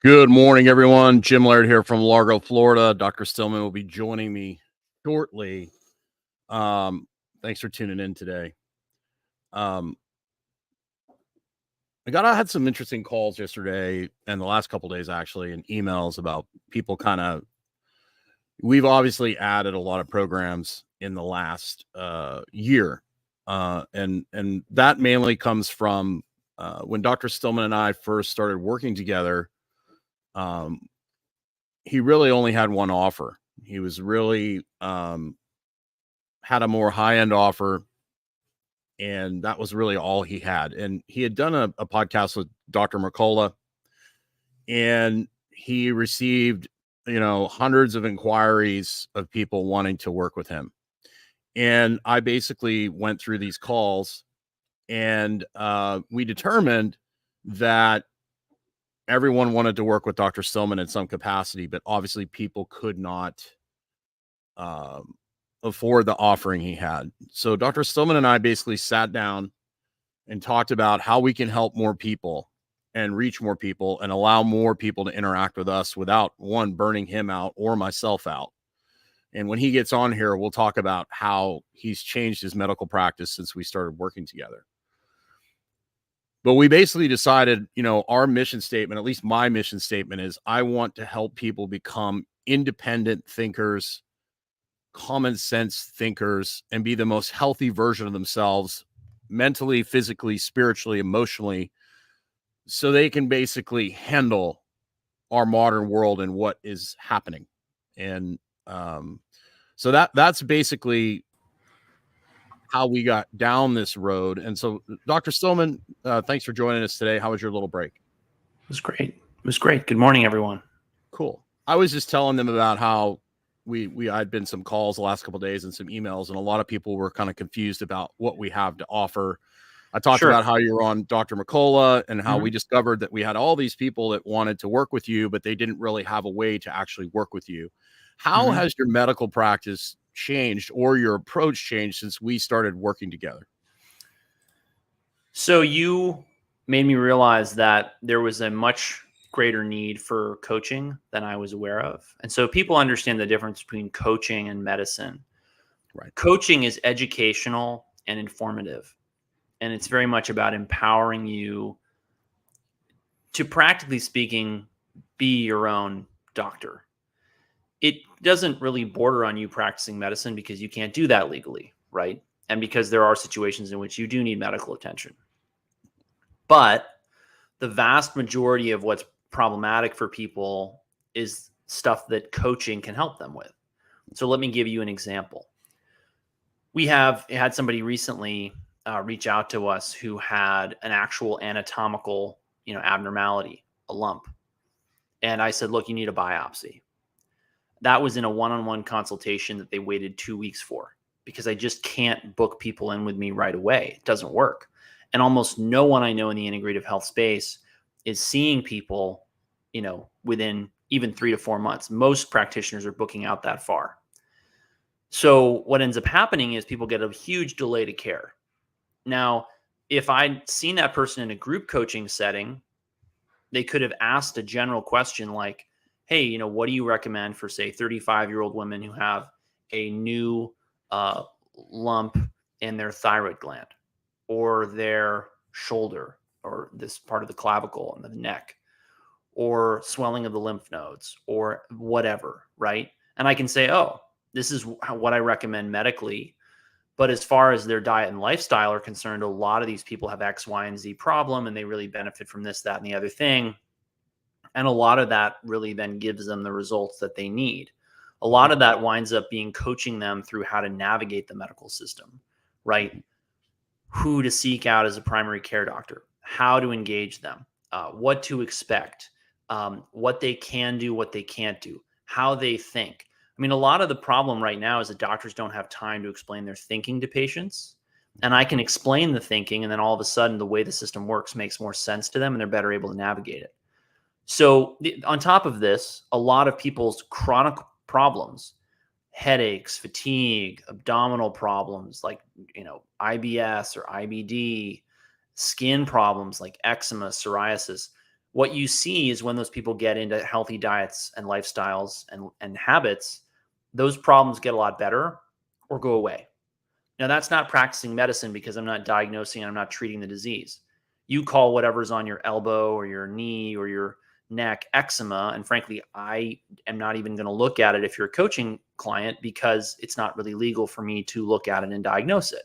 Good morning, everyone. Jim Laird here from Largo, Florida. Dr. Stillman will be joining me shortly. Thanks for tuning in today. I had some interesting calls yesterday and the last couple of days, actually, and emails about people we've obviously added a lot of programs in the last year. And that mainly comes from when Dr. Stillman and I first started working together. He really only had one offer. He was really had a more high-end offer, and that was really all he had. And he had done a podcast with Dr. Mercola, and he received, hundreds of inquiries of people wanting to work with him. And I basically went through these calls, and we determined that everyone wanted to work with Dr. Stillman in some capacity, but obviously people could not afford the offering he had. So Dr. Stillman and I basically sat down and talked about how we can help more people and reach more people and allow more people to interact with us without one burning him out or myself out. And when he gets on here, we'll talk about how he's changed his medical practice since we started working together. But we basically decided, our mission statement, at least my mission statement, is I want to help people become independent thinkers, common sense thinkers, and be the most healthy version of themselves mentally, physically, spiritually, emotionally, so they can basically handle our modern world and what is happening. And so that's basically how we got down this road. And so, Dr. Stillman, thanks for joining us today. How was your little break? It was great. It was great. Good morning, everyone. Cool. I was just telling them about how I'd been some calls the last couple of days and some emails, and a lot of people were kind of confused about what we have to offer. I talked about how you were on Dr. Mercola and how we discovered that we had all these people that wanted to work with you, but they didn't really have a way to actually work with you. How has your medical practice changed or your approach changed since we started working together? So you made me realize that there was a much greater need for coaching than I was aware of. And so people understand the difference between coaching and medicine. Right. Coaching is educational and informative. And it's very much about empowering you to, practically speaking, be your own doctor. It doesn't really border on you practicing medicine because you can't do that legally, right? And because there are situations in which you do need medical attention. But the vast majority of what's problematic for people is stuff that coaching can help them with. So let me give you an example. We had somebody recently reach out to us who had an actual anatomical, abnormality, a lump. And I said, look, you need a biopsy. That was in a one-on-one consultation that they waited 2 weeks for, because I just can't book people in with me right away. It doesn't work. And almost no one I know in the integrative health space is seeing people, within even 3 to 4 months. Most practitioners are booking out that far. So what ends up happening is people get a huge delay to care. Now, if I'd seen that person in a group coaching setting, they could have asked a general question like, hey, what do you recommend for, say, 35-year-old women who have a new lump in their thyroid gland or their shoulder or this part of the clavicle and the neck or swelling of the lymph nodes or whatever, right? And I can say, oh, this is what I recommend medically. But as far as their diet and lifestyle are concerned, a lot of these people have X, Y, and Z problem, and they really benefit from this, that, and the other thing. And a lot of that really then gives them the results that they need. A lot of that winds up being coaching them through how to navigate the medical system, right? Who to seek out as a primary care doctor, how to engage them, what to expect, what they can do, what they can't do, how they think. I mean, a lot of the problem right now is that doctors don't have time to explain their thinking to patients. And I can explain the thinking, and then all of a sudden the way the system works makes more sense to them and they're better able to navigate it. So on top of this, a lot of people's chronic problems, headaches, fatigue, abdominal problems like, IBS or IBD, skin problems like eczema, psoriasis, What you see is when those people get into healthy diets and lifestyles and habits, those problems get a lot better or go away. Now, that's not practicing medicine because I'm not diagnosing and I'm not treating the disease. You call whatever's on your elbow or your knee or your neck eczema. And frankly, I am not even going to look at it if you're a coaching client because it's not really legal for me to look at it and diagnose it.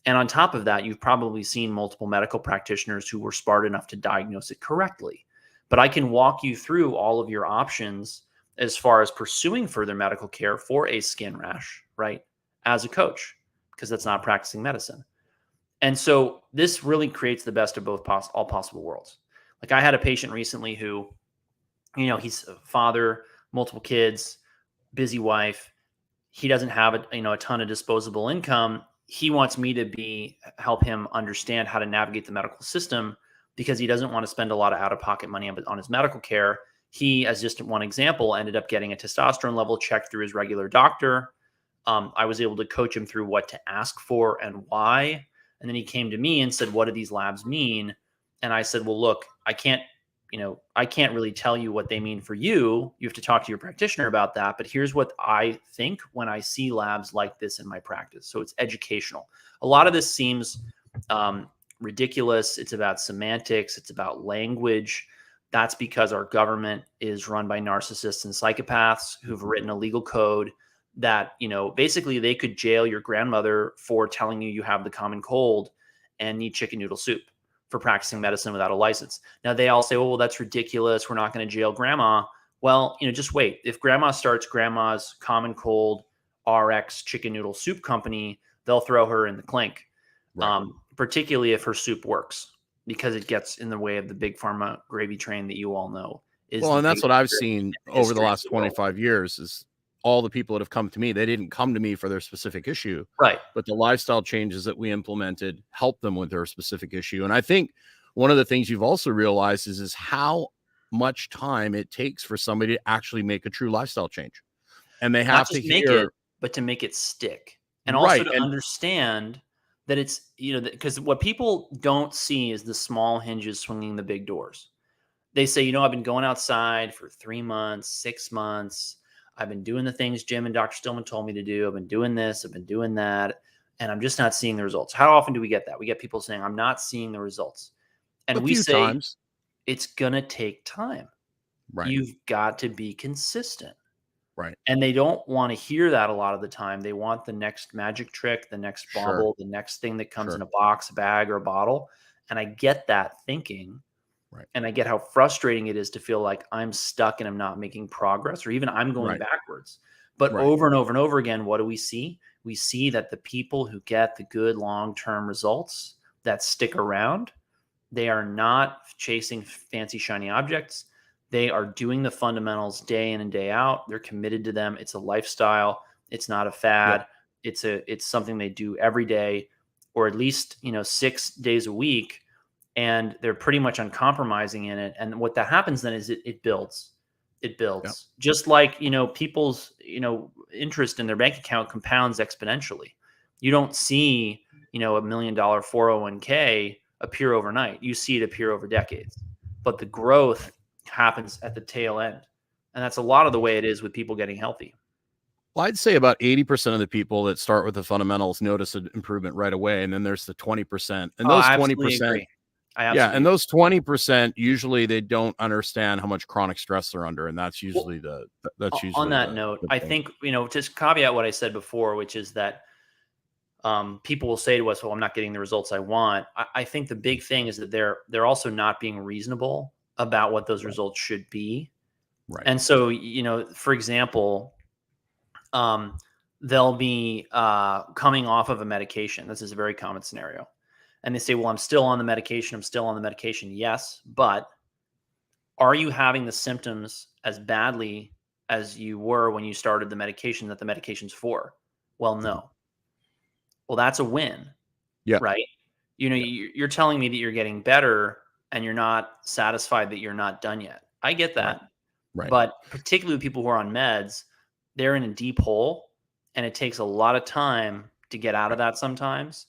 And on top of that, you've probably seen multiple medical practitioners who were smart enough to diagnose it correctly. But I can walk you through all of your options as far as pursuing further medical care for a skin rash, right? As a coach, because that's not practicing medicine. And so this really creates the best of both all possible worlds. Like I had a patient recently who, he's a father, multiple kids, busy wife. He doesn't have a ton of disposable income. He wants me to help him understand how to navigate the medical system because he doesn't want to spend a lot of out-of-pocket money on his medical care. He, as just one example, ended up getting a testosterone level checked through his regular doctor. I was able to coach him through what to ask for and why. And then he came to me and said, what do these labs mean? And I said, well, look, I can't really tell you what they mean for you. You have to talk to your practitioner about that. But here's what I think when I see labs like this in my practice. So it's educational. A lot of this seems ridiculous. It's about semantics. It's about language. That's because our government is run by narcissists and psychopaths who've written a legal code that, basically they could jail your grandmother for telling you have the common cold and need chicken noodle soup for practicing medicine without a license. Now they all say, oh, well, that's ridiculous. We're not going to jail grandma. Well, just wait. If grandma starts grandma's common cold RX chicken noodle soup company, they'll throw her in the clink, Right. particularly if her soup works, because it gets in the way of the big pharma gravy train that you all know. Well, and that's what I've seen over the last 25 years is all the people that have come to me, they didn't come to me for their specific issue, right? But the lifestyle changes that we implemented helped them with their specific issue. And I think one of the things you've also realized is how much time it takes for somebody to actually make a true lifestyle change. And they have to make it, but to make it stick. And also to understand that it's, because what people don't see is the small hinges swinging the big doors. They say, I've been going outside for 3 months, 6 months. I've been doing the things Jim and Dr. Stillman told me to do. I've been doing this. I've been doing that. And I'm just not seeing the results. How often do we get that? We get people saying, I'm not seeing the results. And we say, it's going to take time. Right. You've got to be consistent. Right. And they don't want to hear that a lot of the time. They want the next magic trick, the next bauble, the next thing that comes in a box, a bag, or a bottle. And I get that thinking. Right. And I get how frustrating it is to feel like I'm stuck and I'm not making progress, or even I'm going backwards. But over and over and over again, what do we see? We see that the people who get the good long-term results that stick around, they are not chasing fancy, shiny objects. They are doing the fundamentals day in and day out. They're committed to them. It's a lifestyle. It's not a fad. Yep. It's something they do every day, or at least 6 days a week. And they're pretty much uncompromising in it. And what that happens then is it builds. It builds. Yep. Just like, people's, interest in their bank account compounds exponentially. You don't see, $1 million 401k appear overnight. You see it appear over decades. But the growth happens at the tail end. And that's a lot of the way it is with people getting healthy. Well, I'd say about 80% of the people that start with the fundamentals notice an improvement right away. And then there's the 20%. And those 20%. Yeah, and those 20% usually they don't understand how much chronic stress they're under, and that's usually on that note. I think just caveat what I said before, which is that people will say to us, "Well, I'm not getting the results I want." I think the big thing is that they're also not being reasonable about what those results should be, right? And so for example, they'll be coming off of a medication. This is a very common scenario. And they say, well, I'm still on the medication. I'm still on the medication. Yes, but are you having the symptoms as badly as you were when you started the medication that the medication's for? Well, no. Well, that's a win. Yeah. Right? You're telling me that you're getting better and you're not satisfied that you're not done yet. I get that. Right. But particularly people who are on meds, they're in a deep hole and it takes a lot of time to get out of that sometimes.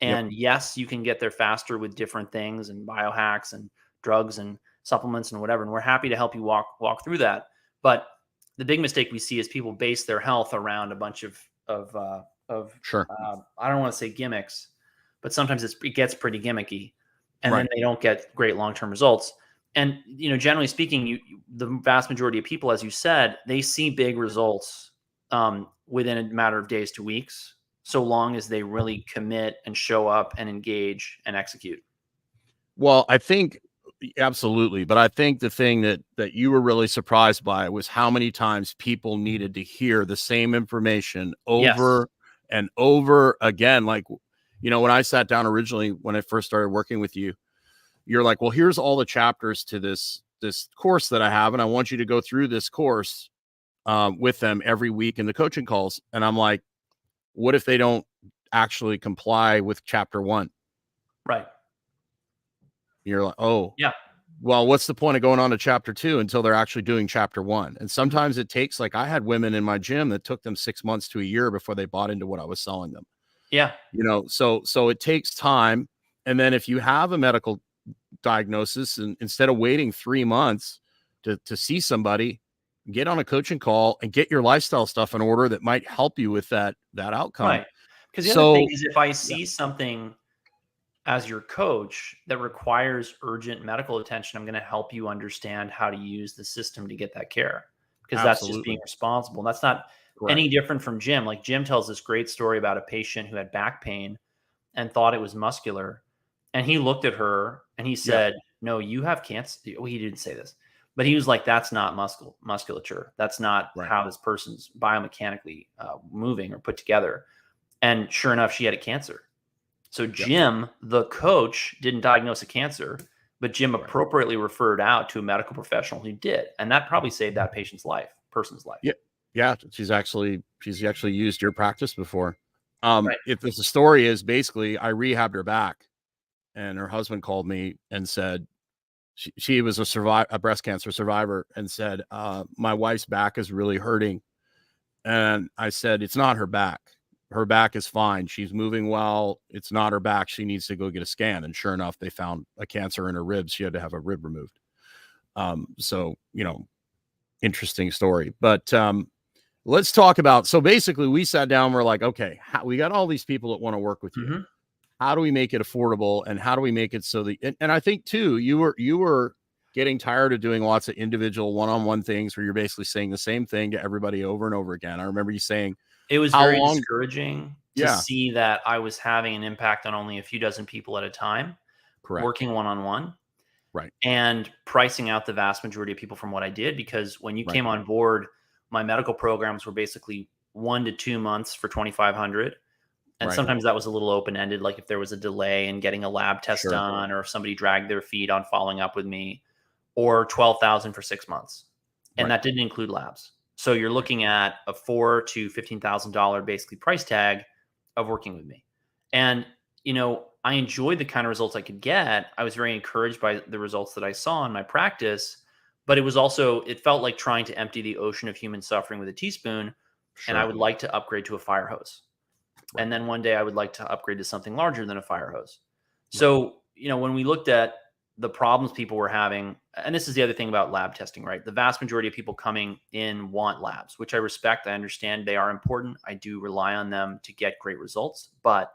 And yes, you can get there faster with different things and biohacks and drugs and supplements and whatever. And we're happy to help you walk through that. But the big mistake we see is people base their health around a bunch of Sure. I don't want to say gimmicks, but sometimes it gets pretty gimmicky, and Right. then they don't get great long-term results. And, generally speaking, the vast majority of people, as you said, they see big results within a matter of days to weeks, so long as they really commit and show up and engage and execute. Well, I think absolutely, but I think the thing that you were really surprised by was how many times people needed to hear the same information Yes. over and over again. Like, when I sat down originally, when I first started working with you, you're like, well, here's all the chapters to this course that I have, and I want you to go through this course with them every week in the coaching calls. And I'm like, what if they don't actually comply with chapter 1? Right. You're like, oh, yeah. Well, what's the point of going on to chapter 2 until they're actually doing chapter 1? And sometimes it takes, like, I had women in my gym that took them 6 months to a year before they bought into what I was selling them. Yeah. So it takes time. And then if you have a medical diagnosis, and instead of waiting 3 months to see somebody, get on a coaching call and get your lifestyle stuff in order that might help you with that outcome. Right. Because the other thing is, if I see something as your coach that requires urgent medical attention, I'm going to help you understand how to use the system to get that care, because that's just being responsible. And that's not any different from Jim. Like, Jim tells this great story about a patient who had back pain and thought it was muscular. And he looked at her and he said, no, you have cancer. Well, he didn't say this, but he was like, that's not musculature. That's not how this person's biomechanically moving or put together. And sure enough, she had a cancer. So Jim, the coach, didn't diagnose a cancer, but Jim appropriately referred out to a medical professional who did. And that probably saved that person's life. Yeah. Yeah. She's actually used your practice before. Right. If the story is, basically, I rehabbed her back, and her husband called me and said she was a breast cancer survivor, and said, my wife's back is really hurting. And I said, it's not her back. Her back is fine. She's moving well. It's not her back. She needs to go get a scan. And sure enough, they found a cancer in her ribs. She had to have a rib removed. So, interesting story. But let's talk about, so basically we sat down, we're like, okay, we got all these people that want to work with you. Mm-hmm. How do we make it affordable? And how do we make it so that, and I think too, you were getting tired of doing lots of individual one-on-one things where you're basically saying the same thing to everybody over and over again. I remember you saying, it was very discouraging to see that I was having an impact on only a few dozen people at a time. Correct. Working one-on-one. Right. And pricing out the vast majority of people from what I did, because when you came on board, my medical programs were basically 1 to 2 months for $2,500. And sometimes that was a little open-ended, like if there was a delay in getting a lab test done, or if somebody dragged their feet on following up with me, or $12,000 for 6 months. And that didn't include labs. So you're looking at a $4,000 to $15,000 basically price tag of working with me. And, I enjoyed the kind of results I could get. I was very encouraged by the results that I saw in my practice, but it felt like trying to empty the ocean of human suffering with a teaspoon. And I would like to upgrade to a fire hose. And then one day I would like to upgrade to something larger than a fire hose. So, when we looked at the problems people were having, and this is the other thing about lab testing, right? The vast majority of people coming in want labs, which I respect. I understand they are important. I do rely on them to get great results. But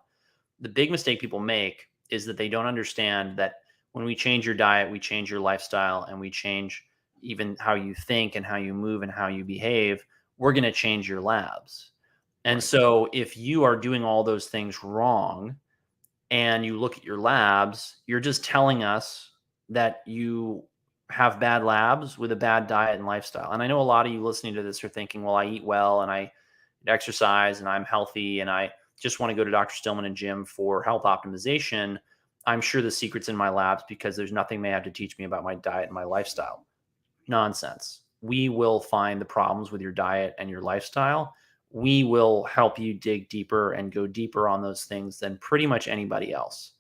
the big mistake people make is that they don't understand that when we change your diet, we change your lifestyle, and we change even how you think and how you move and how you behave, we're going to change your labs. And so if you are doing all those things wrong and you look at your labs, you're just telling us that you have bad labs with a bad diet and lifestyle. And I know a lot of you listening to this are thinking, well, I eat well and I exercise and I'm healthy and I just want to go to Dr. Stillman and Jim for health optimization. I'm sure the secret's in my labs because there's nothing they have to teach me about my diet and my lifestyle. Nonsense. We will find the problems with your diet and your lifestyle. We will help you dig deeper and go deeper on those things than pretty much anybody else.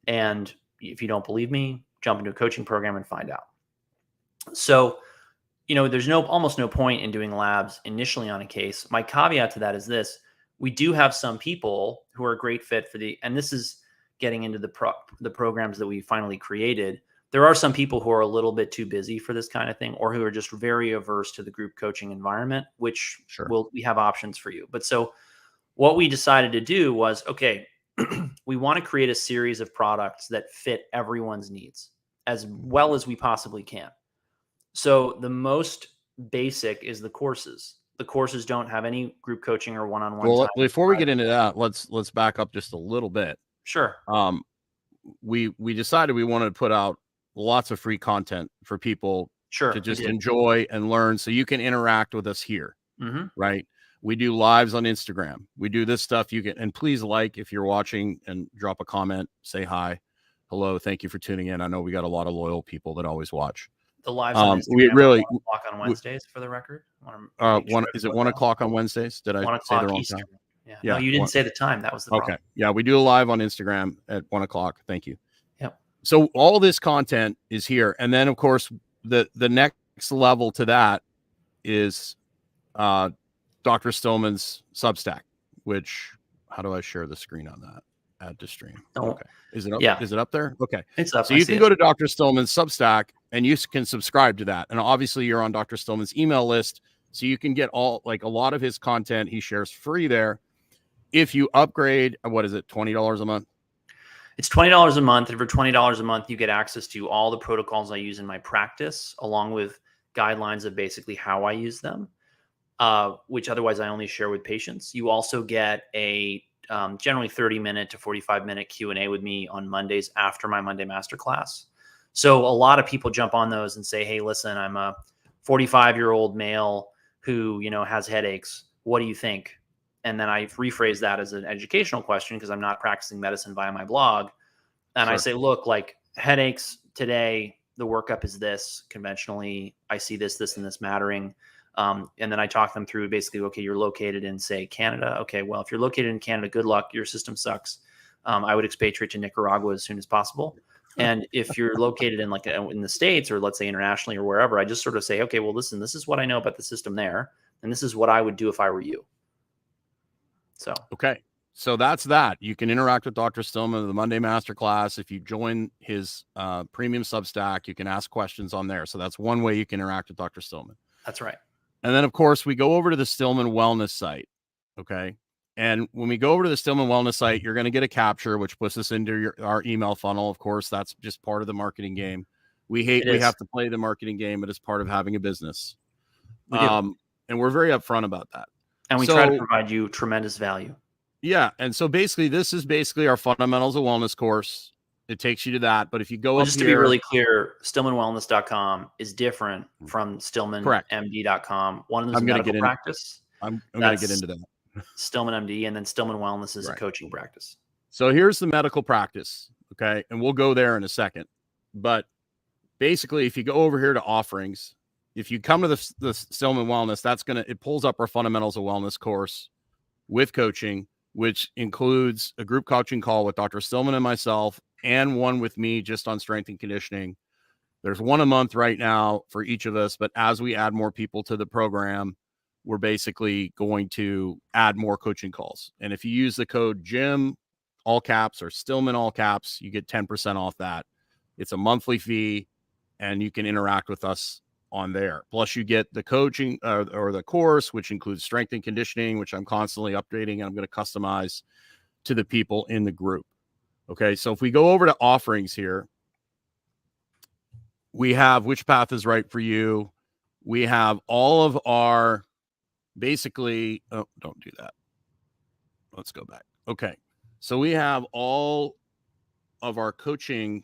And if you don't believe me, jump into a coaching program and find out. So, there's almost no point in doing labs initially on a case. My caveat to that is this: we do have some people who are a great fit for and this is getting into the programs that we finally created. There are some people who are a little bit too busy for this kind of thing, or who are just very averse to the group coaching environment, which we have options for you. But so what we decided to do was, okay, we want to create a series of products that fit everyone's needs as well as we possibly can. So the most basic is the courses. The courses don't have any group coaching or one-on-one time. Well, before we get into that, let's back up just a little bit. Sure. We decided we wanted to put out lots of free content for people to just enjoy and learn, so you can interact with us here. Right? We do lives on Instagram. We do this stuff. You can, and please like if you're watching and drop a comment, say hi, hello, thank you for tuning in. I know we got a lot of loyal people that always watch. The lives on Instagram we really 1 o'clock on Wednesdays, for the record. Is it 1 o'clock on Wednesdays? Did I say the wrong Eastern time? Yeah. No, you didn't say the time. That was the problem. Okay. Yeah, we do a live on Instagram at 1 o'clock. Thank you. Yep. So all this content is here, and then of course the next level to that is Dr. Stillman's Substack, which, how do I share the screen on that? Add to stream. Okay. Is it up? Yeah. Is it up there? Okay. It's up. So you can go to Dr. Stillman's Substack and you can subscribe to that. And obviously you're on Dr. Stillman's email list, so you can get a lot of his content he shares free there. If you upgrade, what is it, $20 a month? It's $20 a month. And for $20 a month, you get access to all the protocols I use in my practice, along with guidelines of basically how I use them, which otherwise I only share with patients. You also get a generally 30-minute to 45-minute Q&A with me on Mondays after my Monday Masterclass. So a lot of people jump on those and say, hey, listen, I'm a 45-year-old male who, has headaches. What do you think? And then I rephrase that as an educational question, because I'm not practicing medicine via my blog. And I say, look, like headaches today, the workup is this. Conventionally, I see this, and this mattering. And then I talk them through basically, okay, you're located in, say, Canada. Okay, well, if you're located in Canada, good luck. Your system sucks. I would expatriate to Nicaragua as soon as possible. And if you're located in in the States, or let's say internationally or wherever, I just sort of say, okay, well, listen, this is what I know about the system there. And this is what I would do if I were you. So, okay. So that's that. You can interact with Dr. Stillman in the Monday Masterclass. If you join his premium Substack, you can ask questions on there. So that's one way you can interact with Dr. Stillman. That's right. And then, of course, we go over to the Stillman Wellness site. Okay. And when we go over to the Stillman Wellness site, you're going to get a capture, which puts us into our email funnel. Of course, that's just part of the marketing game. We have to play the marketing game, but it's part of having a business. And we're very upfront about that. And we try to provide you tremendous value. Yeah. And so basically, this is basically our Fundamentals of Wellness course. It takes you to that. But if you go just to be really clear, stillmanwellness.com is different from stillmanmd.com. One of them is medical practice. I'm going to get into that. Stillman MD, and then Stillman Wellness is a coaching practice. So here's the medical practice. Okay. And we'll go there in a second. But basically, if you go over here to offerings, if you come to the Stillman Wellness, it pulls up our Fundamentals of Wellness course with coaching, which includes a group coaching call with Dr. Stillman and myself, and one with me just on strength and conditioning. There's one a month right now for each of us, but as we add more people to the program, we're basically going to add more coaching calls. And if you use the code Jim, all caps, or Stillman, all caps, you get 10% off that. It's a monthly fee, and you can interact with us on there. Plus you get the coaching or the course, which includes strength and conditioning, which I'm constantly updating, and I'm going to customize to the people in the group. Okay. So if we go over to offerings here, we have which path is right for you. We have all of our basically, oh, don't do that. Let's go back. Okay. So we have all of our coaching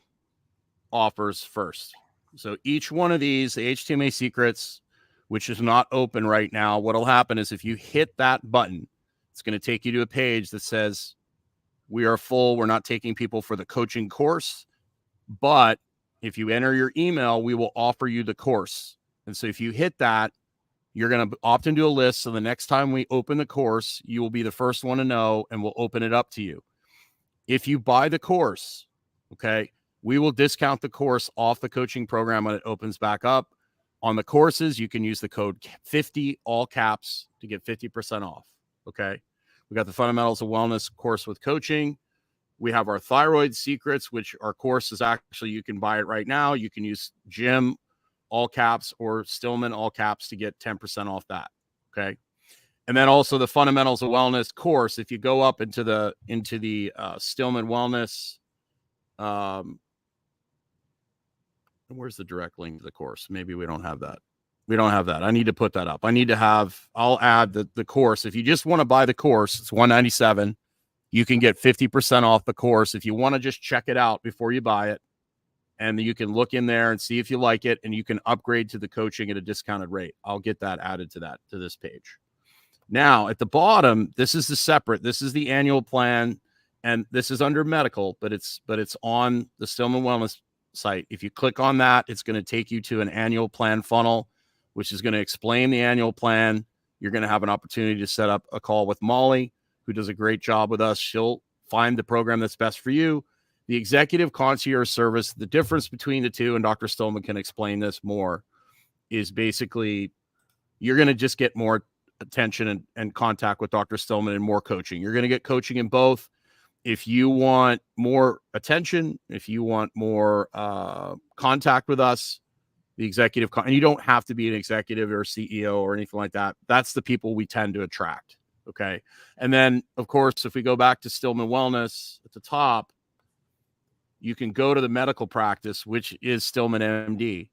offers first. So each one of these, the HTMA secrets, which is not open right now, what'll happen is if you hit that button, it's going to take you to a page that says, we are full. We're not taking people for the coaching course, but if you enter your email, we will offer you the course. And so if you hit that, you're going to opt into a list. So the next time we open the course, you will be the first one to know, and we'll open it up to you. If you buy the course, okay, we will discount the course off the coaching program when it opens back up. On the courses, you can use the code 50, all caps, to get 50% off. Okay. We got the Fundamentals of Wellness course with coaching. We have our thyroid secrets, which our course is actually, you can buy it right now. You can use Jim, all caps, or Stillman, all caps, to get 10% off that. Okay. And then also the fundamentals of wellness course. If you go up into the Stillman Wellness, where's the direct link to the course? Maybe we don't have that. We don't have that. I need to put that up. I'll add the course. If you just want to buy the course, it's $197. You can get 50% off the course if you want to just check it out before you buy it. And you can look in there and see if you like it, and you can upgrade to the coaching at a discounted rate. I'll get that added to this page. Now at the bottom, this is the annual plan, and this is under medical, but it's on the Stillman Wellness site. If you click on that, it's going to take you to an annual plan funnel, which is going to explain the annual plan. You're going to have an opportunity to set up a call with Molly, who does a great job with us. She'll find the program that's best for you. The executive concierge service, the difference between the two, and Dr. Stillman can explain this more, is basically you're going to just get more attention and contact with Dr. Stillman and more coaching. You're going to get coaching in both. If you want more attention, if you want more contact with us, the executive, and you don't have to be an executive or CEO or anything like that. That's the people we tend to attract. Okay. And then, of course, if we go back to Stillman Wellness at the top, you can go to the medical practice, which is Stillman MD.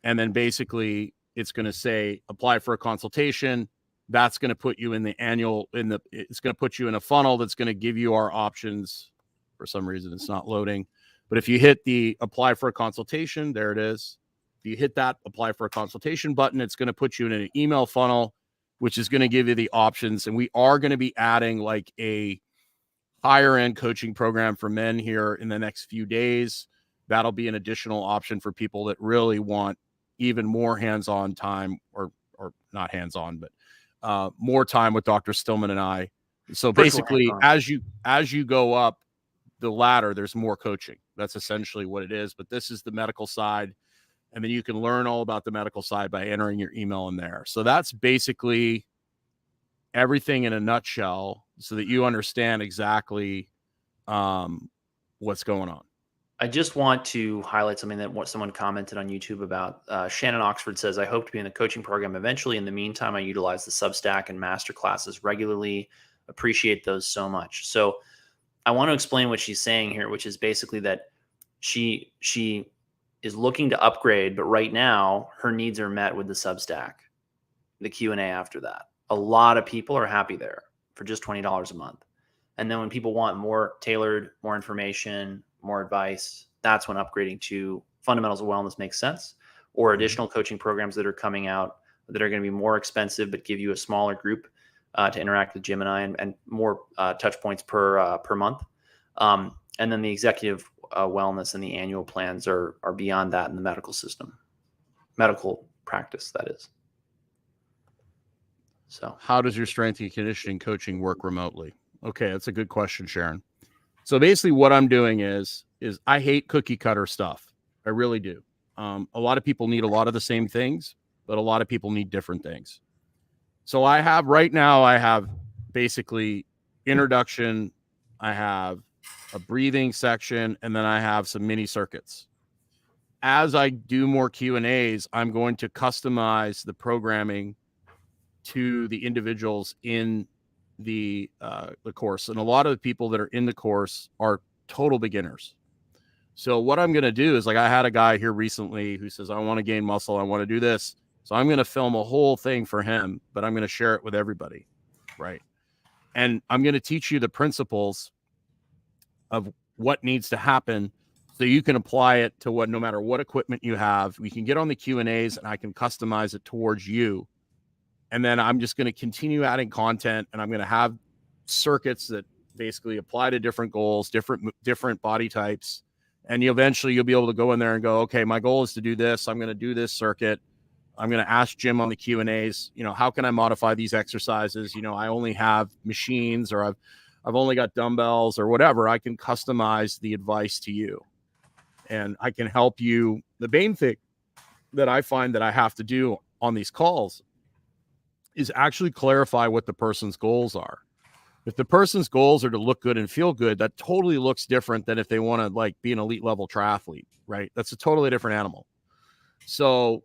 And then basically it's going to say, apply for a consultation. That's going to put you in the it's going to put you in a funnel that's going to give you our options. For some reason, it's not loading. But if you hit the apply for a consultation, there it is. If you hit that apply for a consultation button, it's going to put you in an email funnel, which is going to give you the options. And we are going to be adding like a higher end coaching program for men here in the next few days. That'll be an additional option for people that really want even more hands-on time, or not hands-on, but more time with Dr. Stillman and I. So basically, as you go up the ladder, there's more coaching. That's essentially what it is. But this is the medical side. And then you can learn all about the medical side by entering your email in there. So that's basically everything in a nutshell, so that you understand exactly what's going on. I just want to highlight something that what someone commented on YouTube about. Shannon Oxford says, I hope to be in the coaching program eventually. In the meantime, I utilize the Substack and master classes regularly. Appreciate those so much. So I want to explain what she's saying here, which is basically that she is looking to upgrade, but right now her needs are met with the Substack, the Q&A after that. A lot of people are happy there for just $20 a month. And then when people want more tailored, more information, more advice, that's when upgrading to Fundamentals of Wellness makes sense, or additional coaching programs that are coming out that are going to be more expensive, but give you a smaller group to interact with Jim and I, and more touch points per month. And then the executive wellness and the annual plans are beyond that in the medical system, medical practice, that is. So how does your strength and conditioning coaching work remotely? Okay, that's a good question, Sharon. So basically what I'm doing is I hate cookie cutter stuff. I really do. A lot of people need a lot of the same things, but a lot of people need different things. So I have basically introduction, I have a breathing section, and then I have some mini circuits. As I do more Q&As, I'm going to customize the programming to the individuals in the course. And a lot of the people that are in the course are total beginners. So what I'm going to do is, like, I had a guy here recently who says, I want to gain muscle. I want to do this. So I'm going to film a whole thing for him, but I'm going to share it with everybody. Right. And I'm going to teach you the principles of what needs to happen so you can apply it to no matter what equipment you have. We can get on the Q&As and I can customize it towards you. And then I'm just going to continue adding content, and I'm going to have circuits that basically apply to different goals, different body types. And you'll be able to go in there and go, okay, my goal is to do this. I'm going to do this circuit. I'm going to ask Jim on the Q&As, how can I modify these exercises? I only have machines, or I've only got dumbbells or whatever. I can customize the advice to you, and I can help you. The main thing that I find that I have to do on these calls is actually clarify what the person's goals are. If the person's goals are to look good and feel good, that totally looks different than if they want to like be an elite level triathlete, right? That's a totally different animal. So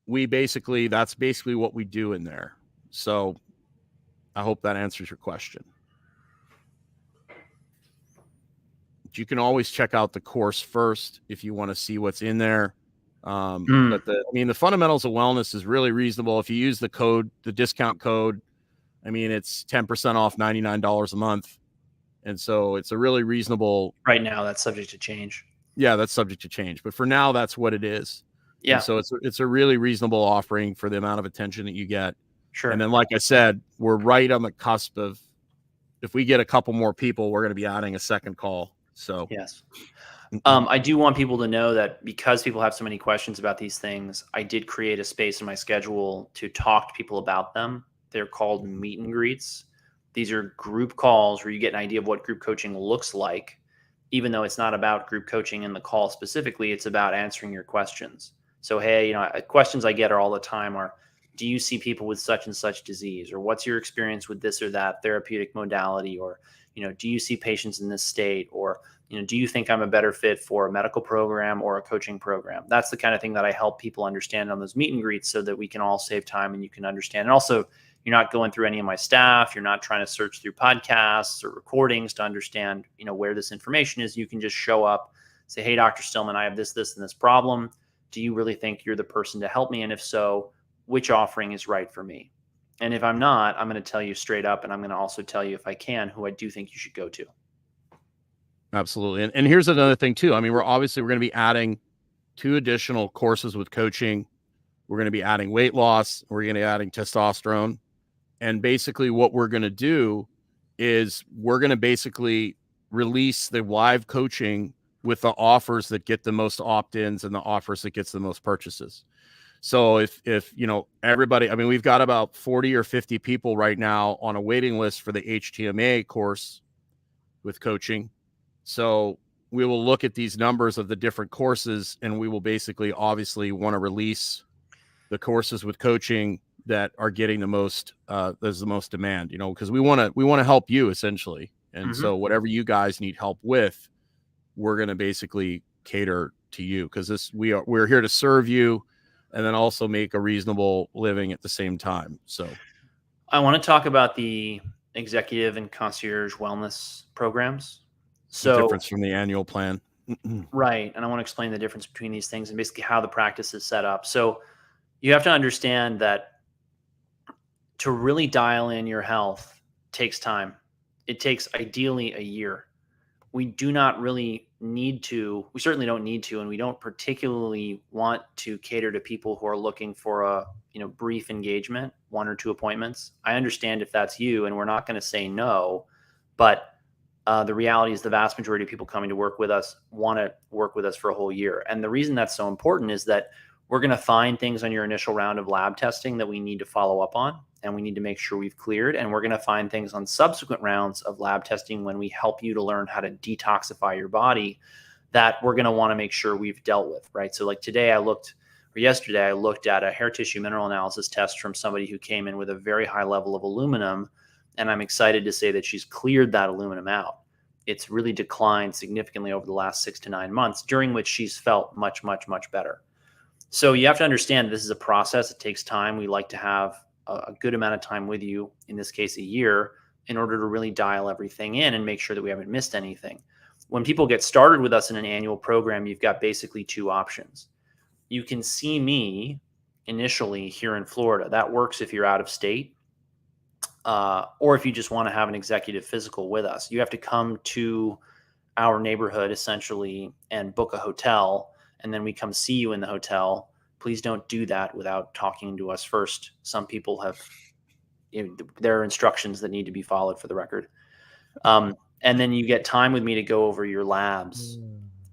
that's basically what we do in there. So I hope that answers your question. You can always check out the course first if you want to see what's in there. But the fundamentals of wellness is really reasonable. If you use the discount code, it's 10% off $99 a month. And so it's a really reasonable. Right now, that's subject to change. Yeah, that's subject to change. But for now, that's what it is. Yeah. And so it's a really reasonable offering for the amount of attention that you get. Sure. And then, like I said, we're right on the cusp of, if we get a couple more people, we're going to be adding a second call. So yes. I do want people to know that because people have so many questions about these things, I did create a space in my schedule to talk to people about them. They're called meet and greets. These are group calls where you get an idea of what group coaching looks like, even though it's not about group coaching in the call specifically, it's about answering your questions. So, hey, questions I get all the time are, do you see people with such and such disease? Or what's your experience with this or that therapeutic modality? Or, do you see patients in this state? Or, do you think I'm a better fit for a medical program or a coaching program? That's the kind of thing that I help people understand on those meet and greets so that we can all save time and you can understand. And also, you're not going through any of my staff. You're not trying to search through podcasts or recordings to understand, where this information is. You can just show up, say, hey, Dr. Stillman, I have this, and this problem. Do you really think you're the person to help me? And if so, which offering is right for me? And if I'm not, I'm going to tell you straight up. And I'm going to also tell you, if I can, who I do think you should go to. Absolutely. And here's another thing too. We're going to be adding 2 additional courses with coaching. We're going to be adding weight loss. We're going to be adding testosterone. And basically what we're going to do is we're going to basically release the live coaching with the offers that get the most opt-ins and the offers that gets the most purchases. So if everybody, we've got about 40 or 50 people right now on a waiting list for the HTMA course with coaching. So we will look at these numbers of the different courses, and we will basically obviously want to release the courses with coaching that are getting the most, there's the most demand, because we want to help you essentially. And so whatever you guys need help with, we're going to basically cater to you, because we're here to serve you and then also make a reasonable living at the same time. So I want to talk about the executive and concierge wellness programs. So the difference from the annual plan. Right. And I want to explain the difference between these things and basically how the practice is set up. So you have to understand that to really dial in your health takes time. It takes ideally a year. We do not really need to, we certainly don't need to, and we don't particularly want to cater to people who are looking for a brief engagement, 1 or 2 appointments. I understand if that's you, and we're not going to say no, but the reality is the vast majority of people coming to work with us want to work with us for a whole year. And the reason that's so important is that we're going to find things on your initial round of lab testing that we need to follow up on, and we need to make sure we've cleared. And we're going to find things on subsequent rounds of lab testing when we help you to learn how to detoxify your body that we're going to want to make sure we've dealt with, right? So like yesterday, I looked at a hair tissue mineral analysis test from somebody who came in with a very high level of aluminum. And I'm excited to say that she's cleared that aluminum out. It's really declined significantly over the last 6 to 9 months, during which she's felt much, much, much better. So you have to understand this is a process. It takes time. We like to have a good amount of time with you, in this case, a year, in order to really dial everything in and make sure that we haven't missed anything. When people get started with us in an annual program, you've got basically 2 options. You can see me initially here in Florida. That works if you're out of state, or if you just want to have an executive physical with us. You have to come to our neighborhood essentially and book a hotel, and then we come see you in the hotel. Please don't do that without talking to us first. Some people have, there are instructions that need to be followed, for the record. And then you get time with me to go over your labs.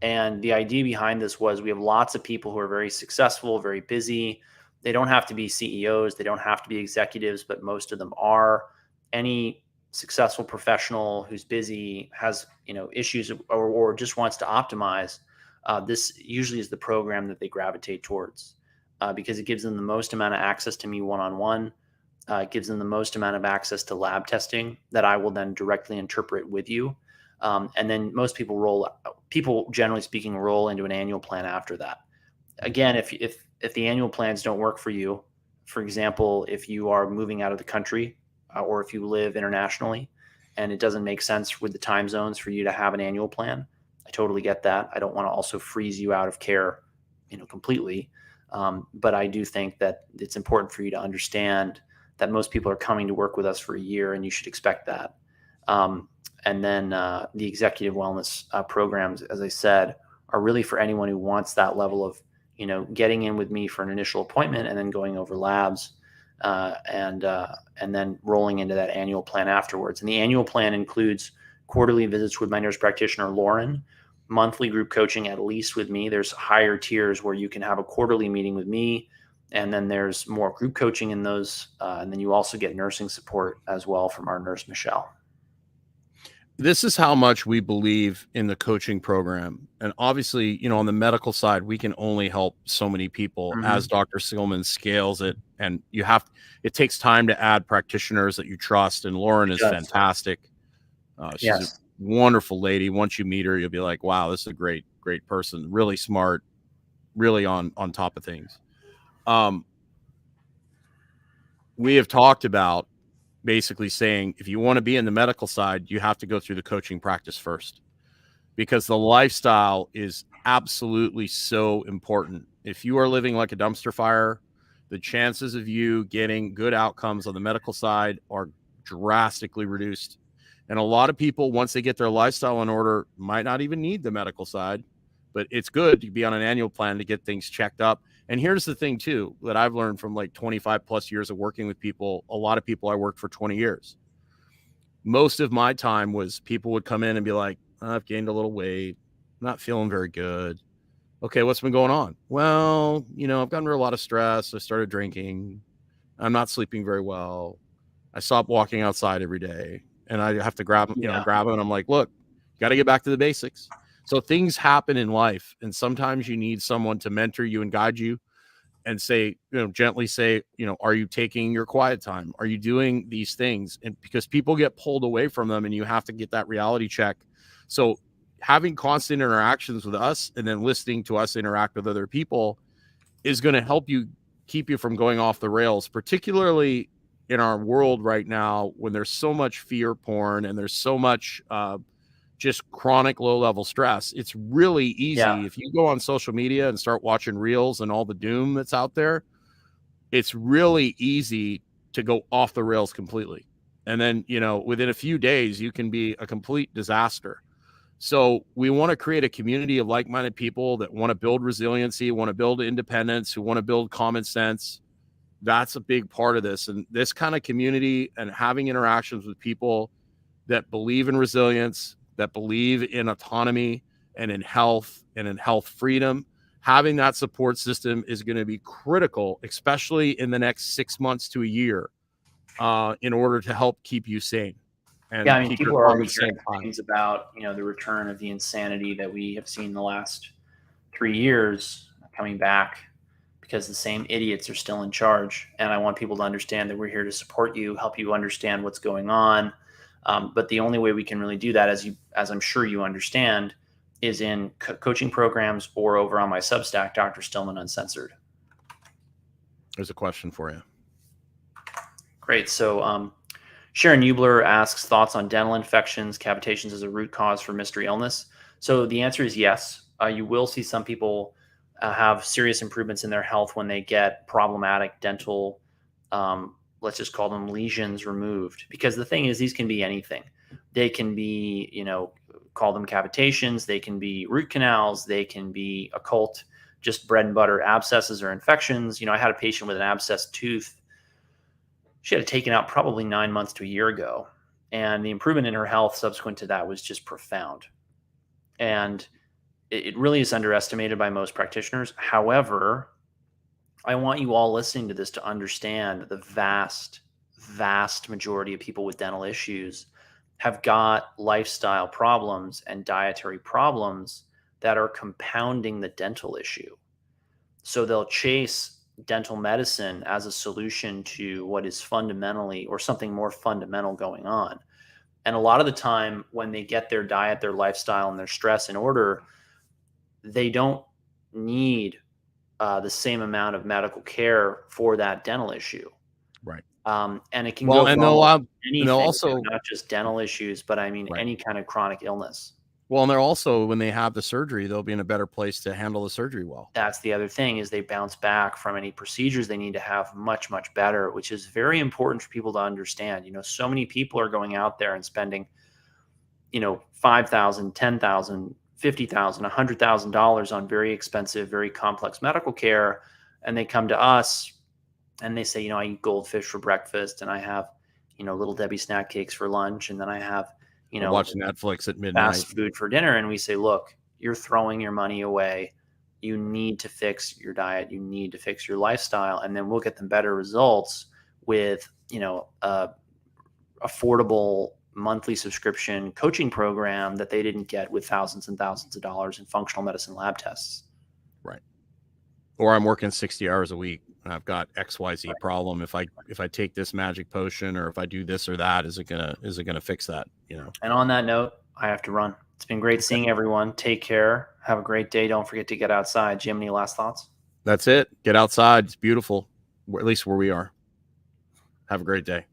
And the idea behind this was, we have lots of people who are very successful, very busy. They don't have to be CEOs. They don't have to be executives, but most of them are. Any successful professional who's busy, has, issues, or just wants to optimize, this usually is the program that they gravitate towards, because it gives them the most amount of access to me one-on-one. It gives them the most amount of access to lab testing that I will then directly interpret with you. And then most people generally speaking, roll into an annual plan after that. Again, if the annual plans don't work for you, for example, if you are moving out of the country or if you live internationally and it doesn't make sense with the time zones for you to have an annual plan, I totally get that. I don't want to also freeze you out of care, completely. But I do think that it's important for you to understand that most people are coming to work with us for a year, and you should expect that. And then the executive wellness programs, as I said, are really for anyone who wants that level of, getting in with me for an initial appointment and then going over labs and then rolling into that annual plan afterwards. And the annual plan includes quarterly visits with my nurse practitioner, Lauren, monthly group coaching, at least with me. There's higher tiers where you can have a quarterly meeting with me, and then there's more group coaching in those. And then you also get nursing support as well from our nurse, Michelle. This is how much we believe in the coaching program. And obviously, on the medical side, we can only help so many people as Dr. Stillman scales it. And it takes time to add practitioners that you trust. And Lauren is fantastic. She's a wonderful lady. Once you meet her, you'll be like, wow, this is a great, great person. Really smart, really on top of things. We have talked about basically saying, if you want to be in the medical side, you have to go through the coaching practice first, because the lifestyle is absolutely so important. If you are living like a dumpster fire, the chances of you getting good outcomes on the medical side are drastically reduced. And a lot of people, once they get their lifestyle in order, might not even need the medical side, but it's good to be on an annual plan to get things checked up. And here's the thing too, that I've learned from like 25 plus years of working with people. A lot of people I worked for 20 years. Most of my time was people would come in and be like, I've gained a little weight, not feeling very good. Okay, what's been going on? Well, I've gotten through a lot of stress. I started drinking. I'm not sleeping very well. I stopped walking outside every day, and I have to grab them. And I'm like, look, got to get back to the basics. So things happen in life, and sometimes you need someone to mentor you and guide you and say, gently say, are you taking your quiet time? Are you doing these things? And because people get pulled away from them, and you have to get that reality check. So having constant interactions with us and then listening to us interact with other people is going to help you keep you from going off the rails, particularly in our world right now, when there's so much fear porn and there's so much just chronic low-level stress. It's really easy. If you go on social media and start watching reels and all the doom that's out there, it's really easy to go off the rails completely. And then, within a few days, you can be a complete disaster. So we want to create a community of like-minded people that want to build resiliency, want to build independence, who want to build common sense. That's a big part of this. And this kind of community and having interactions with people that believe in resilience, that believe in autonomy and in health freedom, having that support system is going to be critical, especially in the next 6 months to a year, in order to help keep you sane. And keep people are already hearing things about, the return of the insanity that we have seen the last 3 years coming back, because the same idiots are still in charge. And I want people to understand that we're here to support you, help you understand what's going on. But the only way we can really do that, as I'm sure you understand, is in coaching programs or over on my Substack, Dr. Stillman Uncensored. There's a question for you. Great. So Sharon Eubler asks, thoughts on dental infections, cavitations as a root cause for mystery illness. So the answer is yes. You will see some people have serious improvements in their health when they get problematic dental let's just call them lesions removed, because the thing is, these can be anything. They can be, call them cavitations. They can be root canals. They can be occult, just bread and butter abscesses or infections. I had a patient with an abscessed tooth. She had it taken out probably 9 months to a year ago. And the improvement in her health subsequent to that was just profound. And it really is underestimated by most practitioners. However, I want you all listening to this to understand that the vast, vast majority of people with dental issues have got lifestyle problems and dietary problems that are compounding the dental issue. So they'll chase dental medicine as a solution to what is fundamentally or something more fundamental going on. And a lot of the time when they get their diet, their lifestyle, and their stress in order, they don't need the same amount of medical care for that dental issue. Right. And it can Well, go and for almost they'll anything, also, not just dental issues, but I mean, right. any kind of chronic illness. Well, and they're also, when they have the surgery, they'll be in a better place to handle the surgery well. That's the other thing, is they bounce back from any procedures they need to have much, much better, which is very important for people to understand. So many people are going out there and spending, $5,000, $10,000, $50,000, $100,000 on very expensive, very complex medical care. And they come to us and they say, I eat goldfish for breakfast, and I have, Little Debbie snack cakes for lunch. And then I have, I watch Netflix at midnight, fast food for dinner. And we say, look, you're throwing your money away. You need to fix your diet. You need to fix your lifestyle. And then we'll get them better results with, affordable monthly subscription coaching program that they didn't get with thousands and thousands of dollars in functional medicine lab tests. Right. Or I'm working 60 hours a week and I've got XYZ problem. If I take this magic potion, or if I do this or that, is it gonna fix that? And on that note, I have to run. It's been great seeing everyone. Take care. Have a great day. Don't forget to get outside. Jim, any last thoughts? That's it. Get outside. It's beautiful, at least where we are. Have a great day.